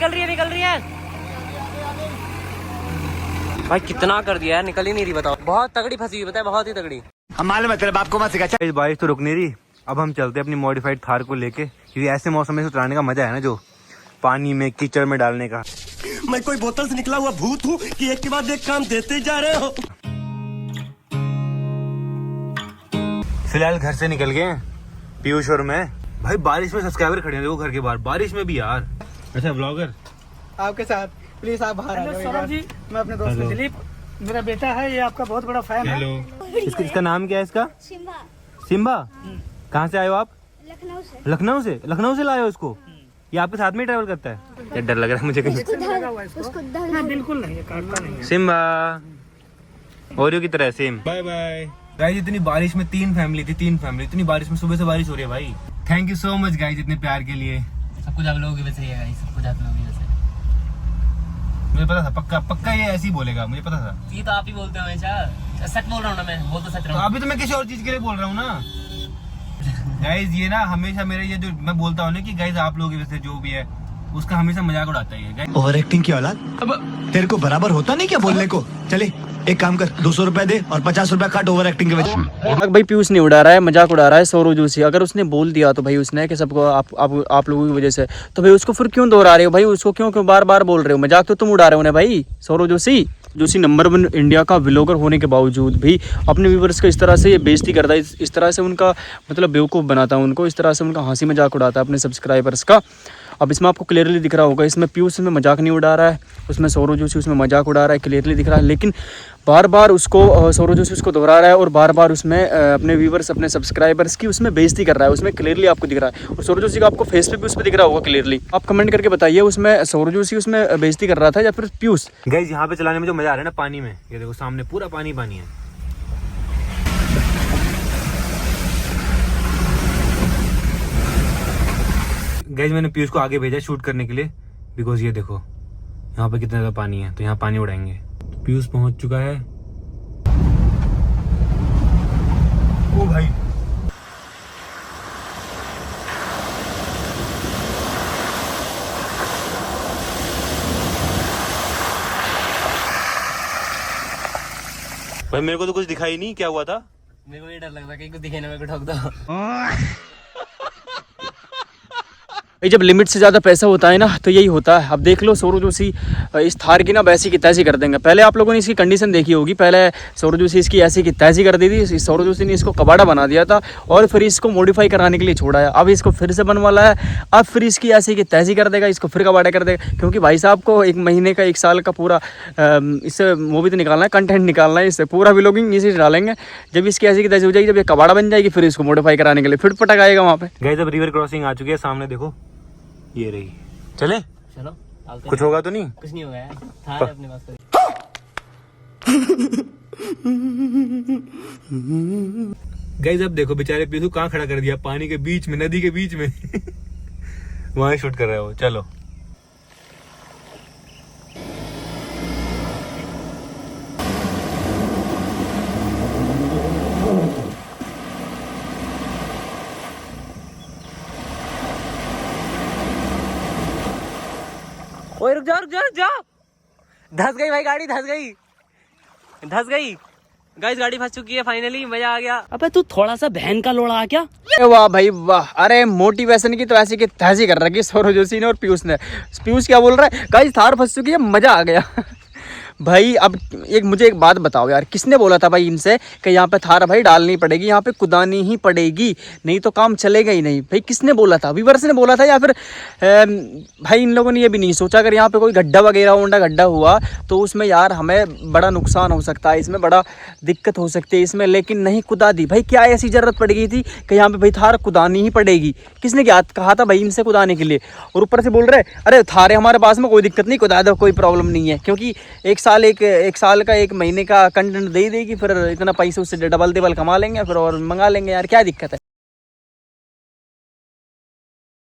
निकल रही है। भाई कितना कर दिया है, निकल ही नहीं रही। बताओ, बहुत तगड़ी फंसी हुई, बताए बहुत ही तगड़ी। हम मालूम है तेरे बाप को मत सिखा। इस बारिश तो रुक नहीं रही। अब हम चलते हैं अपनी मॉडिफाइड थार को लेके, क्योंकि ऐसे मौसम में चलाने का मजा है ना, जो पानी में कीचड़ में डालने का। मैं कोई बोतल से निकला हुआ भूत हूँ कि एक के बाद एक काम देते जा रहे हो। फिलहाल घर से निकल गए हैं पीयूष और मैं। भाई बारिश में सब्सक्राइबर खड़े हैं देखो घर के बाहर, बारिश में भी यार। अच्छा ब्लॉगर आपके साथ प्लीज आप बाहर आ जाओ। सौरभ जी, मैं अपने दोस्त दिलीप, मेरा बेटा है, ये आपका बहुत बड़ा फैन है। हेलो। इसका नाम क्या है इसका? सिम्बा। कहाँ से आए हो आप? लखनऊ से लाए हो इसको? ये आपके साथ में ही ट्रैवल करता है? ये डर लग रहा है मुझे कहीं। बिल्कुल नहीं, काटता नहीं। सिम्बा ओरियो की तरह सेम। Bye bye guys. इतनी बारिश में तीन फैमिली, इतनी बारिश में सुबह से बारिश हो रही है भाई। Thank you so much guys इतने प्यार के लिए। सब कुछ आप लोगों की वजह से है, सब कुछ आप लोगों की वजह से। मुझे पता था, पक्का ये ऐसे ही बोलेगा, मुझे पता था। ये तो आप ही बोलते हो हमेशा। सच बोल रहा हूँ ना मैं, बोल तो सच रहा हूँ। अभी तो मैं किसी और चीज के लिए बोल रहा हूँ ना गाइस। ये ना हमेशा मेरे ये जो मैं बोलता हूँ ना कि गाइस आप लोग वैसे जो भी है उसका हमेशा मजाक उड़ाता है। ओवर एक्टिंग की औलाद, अब तेरे को बराबर होता नहीं क्या बोलने को। चले एक काम कर, 200 रुपए दे और 50 रुपए काट ओवर एक्टिंग के वजह। भाई पीयूष नहीं उड़ा रहा है, मजाक उड़ा रहा है सौरभ जोशी। अगर उसने बोल दिया तो भाई उसने कि सबको आप लोगों की वजह से, तो भाई उसको फिर क्यों दोहरा रहे हो भाई? उसको क्यों बार बार बोल रहे हो? मजाक तो तुम उड़ा रहे हो ना भाई। सौरभ जोशी नंबर 1 इंडिया का व्लॉगर होने के बावजूद भी अपने व्यूवर्स को इस तरह से ये बेइज्जती करता है, इस तरह से उनका मतलब बेवकूफ़ बनाता है उनको, इस तरह से उनका हंसी मजाक उड़ाता है अपने सब्सक्राइबर्स का। अब इसमें आपको क्लियरली दिख रहा होगा, इसमें पीयूष में मजाक नहीं उड़ा रहा है, उसमें सौरभ जोशी उसमें मजाक उड़ा रहा है, क्लियरली दिख रहा है। लेकिन बार बार उसको सौरभ जोशी उसको दोहरा रहा है और बार बार उसमें अपने व्यूवर्स अपने सब्सक्राइबर्स की उसमें बेइज्जती कर रहा है, उसमें क्लियरली आपको दिख रहा है। और सौरभ जोशी का आपको फेस पे भी उसमें दिख रहा होगा क्लियरली। आप कमेंट करके बताइए उसमें सौरभ जोशी उसमें बेइज्जती कर रहा था या फिर पीयूष। गाइस यहाँ पे चलाने में जो मजा आ रहा है ना पानी में, ये देखो सामने पूरा पानी है। गाइस मैंने पीयूष को आगे भेजा शूट करने के लिए, बिकॉज ये देखो यहाँ पे कितना ज्यादा पानी है, तो यहाँ पानी उड़ाएंगे। पीयूष पहुंच चुका है। ओ भाई भाई मेरे को तो कुछ दिखाई नहीं, क्या हुआ था? मेरे को ये डर लग रहा है कहीं कुछ दिखे ना, मेरे को ठोक दो। जब लिमिट से ज़्यादा पैसा होता है ना तो यही होता है। अब देख लो सौरभ जोशी इस थार की ना वैसी की तैसी कर देंगे। पहले आप लोगों ने इसकी कंडीशन देखी होगी, पहले सौरभ जोशी इसकी ऐसी की तैसी कर दी थी। सौरभ जोशी ने इसको कबाड़ा बना दिया था और फिर इसको मॉडिफाई कराने के लिए छोड़ा है। अब इसको फिर से बनवाला है, अब फिर इसकी ऐसी की तैसी कर देगा, इसको फिर कबाड़ा कर देगा। क्योंकि भाई साहब को 1 महीने का 1 साल का पूरा इससे वो भी तो निकालना है, कंटेंट निकालना है, इससे पूरा व्लॉगिंग इसी डालेंगे। जब इसकी ऐसी की तैसी हो जाएगी, जब ये कबाड़ा बन जाएगी, फिर इसको मॉडिफाई कराने के लिए फिर पटक आएगा वहाँ पे। गाइस अब रिवर क्रॉसिंग आ चुकी है, सामने देखो ये रही। चले चलो कुछ होगा तो नहीं? कुछ नहीं होगा यार, थार है अपने पास। गाइस अब देखो बेचारे पीछू कहाँ खड़ा कर दिया, पानी के बीच में, नदी के बीच में। वहां शूट कर रहे हो। चलो ओए रुक जा। धस गई भाई गाड़ी, धस गई। गाइस गाड़ी फंस चुकी है फाइनली, मजा आ गया। अबे तू थोड़ा सा बहन का लोड़ा आ क्या? वाह भाई वाह, अरे मोटिवेशन की तो ऐसी की तैसी कर रखी सौरभ जोशी ने और पीयूष ने। पीयूष क्या बोल रहा है? गाइस थार फंस चुकी है, मजा आ गया। भाई अब मुझे एक बात बताओ यार, किसने बोला था भाई इनसे कि यहाँ पे थार भाई डालनी पड़ेगी, यहाँ पे कुदानी ही पड़ेगी, नहीं तो काम चलेगा ही नहीं? भाई किसने बोला था? व्यूअर्स ने बोला था या फिर भाई इन लोगों ने ये भी नहीं सोचा अगर यहाँ पे कोई गड्ढा वगैरह होंडा गड्ढा हुआ तो उसमें यार हमें बड़ा नुकसान हो सकता है, इसमें बड़ा दिक्कत हो सकती है इसमें, लेकिन नहीं कुदा दी। भाई क्या ऐसी ज़रूरत पड़ गई थी कि यहाँ पे भाई थार कुदानी ही पड़ेगी? किसने क्या कहा था भाई इनसे कुदाने के लिए? और ऊपर से बोल रहे अरे थारे हमारे पास में, कोई दिक्कत नहीं, कुदा दो, कोई प्रॉब्लम नहीं है। क्योंकि एक साल का 1 महीने का कंटेंट दे देगी, फिर इतना पैसे उससे डबल कमा लेंगे फिर और मंगा लेंगे यार, क्या दिक्कत है?